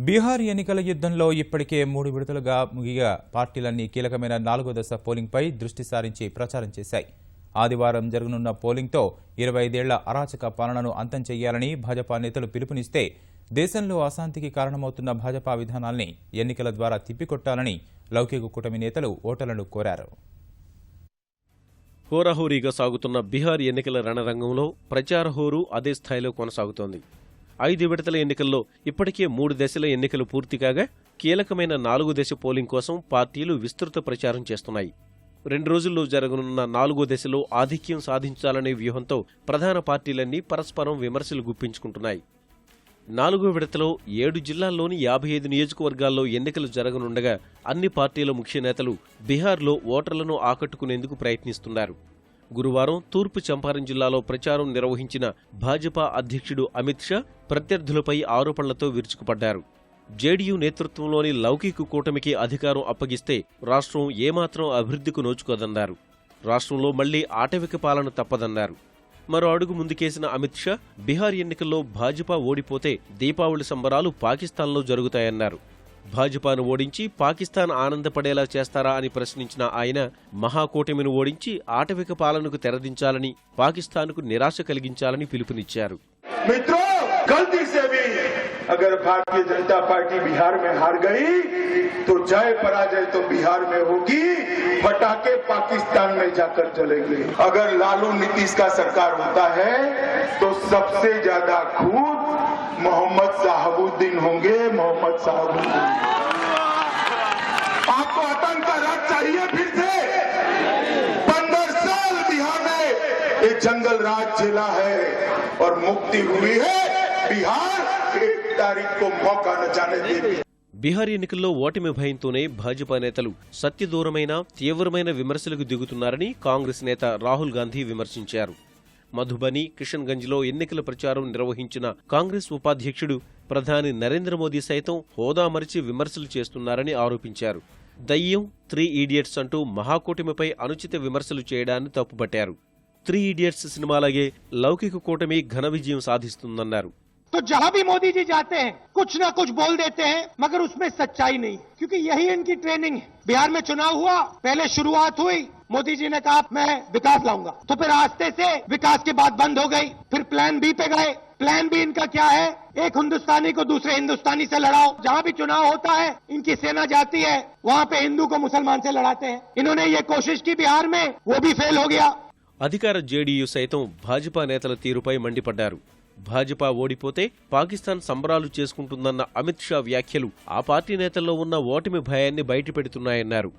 బీహార్ ఎన్నికల యుద్ధంలో ఇప్పటికే 3 విడతలుగా ముగిగా పార్టీలన్నీ కీలకమైన 4వ దశ పోలింగ్పై దృష్టి సారించి ప్రచారం చేశాయి. ఆదివారం జరగనున్న పోలింగ్తో 25 ఏళ్ల అరాచక పాలనను అంతం చేయాలని భాజపా నేతలు పిలుపునిస్తే దేశంలో అశాంతికి కారణమవుతున్న భాజపా విధానాల్ని ఎన్నికల ద్వారా తిప్పికొట్టాలని లౌకిక కూటమి నేతలు ఓటర్లను కోరారు. హోరాహోరీగా సాగుతున్న బీహార్ ఎన్నికల రణరంగంలో ప్రచార హోరు అదే స్థాయిలో కొనసాగుతోంది. 5 విడతల ఎన్నికల్లో ఇప్పటికే 3 దశల ఎన్నికలు పూర్తి కాగా కీలకమైన 4వ దశ పోలింగ్ కోసం పార్టీలు విస్తృత ప్రచారం చేస్తున్నాయి. 2 రోజుల్లో జరగనున్న 4వ దశలో ఆధిక్యం సాధించాలనే వ్యూహంతో ప్రధాన పార్టీలన్నీ పరస్పరం విమర్శలు గుప్పించుకుంటున్నాయి. 4వ విడతలో 7 జిల్లాల్లోని 55 నియోజకవర్గాల్లో ఎన్నికలు జరగనుండగా అన్ని పార్టీల ముఖ్య నేతలు బీహార్లో ఓటర్లను ఆకట్టుకునేందుకు ప్రయత్నిస్తున్నారు. గురువారం తూర్పు చంపారణ్ జిల్లాలో ప్రచారం నిర్వహించిన భాజపా అధ్యక్షుడు అమిత్ షా ప్రత్యర్థులపై ఆరోపణలతో విరుచుకుపడ్డారు. జేడీయూ నేతృత్వంలోని లౌకిక కూటమికి అధికారం అప్పగిస్తే రాష్ట్రం ఏమాత్రం అభివృద్ధికి నోచుకోదన్నారు. రాష్ట్రంలో మళ్లీ ఆటవిక పాలన తప్పదన్నారు. మరో అడుగు ముందుకేసిన అమిత్ షా బీహార్ ఎన్నికల్లో భాజపా ఓడిపోతే దీపావళి సంబరాలు పాకిస్తాన్లో జరుగుతాయన్నారు. భాజపాను ఓడించి పాకిస్తాన్ ఆనందపడేలా చేస్తారా అని ప్రశ్నించిన ఆయన మహాకూటమిని ఓడించి ఆటవిక పాలనకు తెరదించాలని పాకిస్తాన్కు నిరాశ కలిగించాలని పిలుపునిచ్చారు. अगर भारतीय जनता पार्टी बिहार में हार गई तो जय पराजय तो बिहार में होगी, फटाके पाकिस्तान में जाकर चलेंगे. अगर लालू नीतीश का सरकार होता है तो सबसे ज्यादा खून मोहम्मद साहबुद्दीन होंगे. मोहम्मद साहबुद्दीन आपको आतंक का राज चाहिए फिर से? 15 साल बिहार में ये जंगल राज झेला है और मुक्ति हुई है. बिहार బీహార్ ఎన్నికల్లో ఓటమి భయంతోనే భాజపా నేతలు సత్యదూరమైన తీవ్రమైన విమర్శలకు దిగుతున్నారని కాంగ్రెస్ నేత రాహుల్ గాంధీ విమర్శించారు. మధుబని, కిషన్గంజ్లో ఎన్నికల ప్రచారం నిర్వహించిన కాంగ్రెస్ ఉపాధ్యక్షుడు ప్రధాని నరేంద్ర మోదీ సైతం హోదా మరిచి విమర్శలు చేస్తున్నారని ఆరోపించారు. దయ్యం, 3 ఇడియట్స్ అంటూ మహాకూటమిపై అనుచిత విమర్శలు చేయడాన్ని తప్పుపట్టారు. 3 ఇడియట్స్ సినిమాలాగే లౌకిక కూటమి ఘన విజయం సాధిస్తుందన్నారు. तो जहां भी मोदी जी जाते हैं कुछ ना कुछ बोल देते हैं, मगर उसमें सच्चाई नहीं, क्योंकि यही इनकी ट्रेनिंग है. बिहार में चुनाव हुआ, पहले शुरुआत हुई, मोदी जी ने कहा मैं विकास लाऊंगा, तो फिर रास्ते से विकास की बात बंद हो गई. फिर प्लान बी पे गए. प्लान बी इनका क्या है? एक हिंदुस्तानी को दूसरे हिंदुस्तानी से लड़ाओ. जहां भी चुनाव होता है इनकी सेना जाती है, वहां पे हिंदू को मुसलमान से लड़ाते हैं. इन्होंने ये कोशिश की बिहार में, वो भी फेल हो गया. అధికార జేడీయూ సైతం భాజపా నేతల తీరుపై మండిపడ్డారు. భాజపా ఓడిపోతే పాకిస్తాన్ సంబరాలు చేసుకుంటుందన్న అమిత్ షా వ్యాఖ్యలు ఆ పార్టీ నేతల్లో ఉన్న ఓటమి భయాన్ని బయటపెడుతున్నాయన్నారు.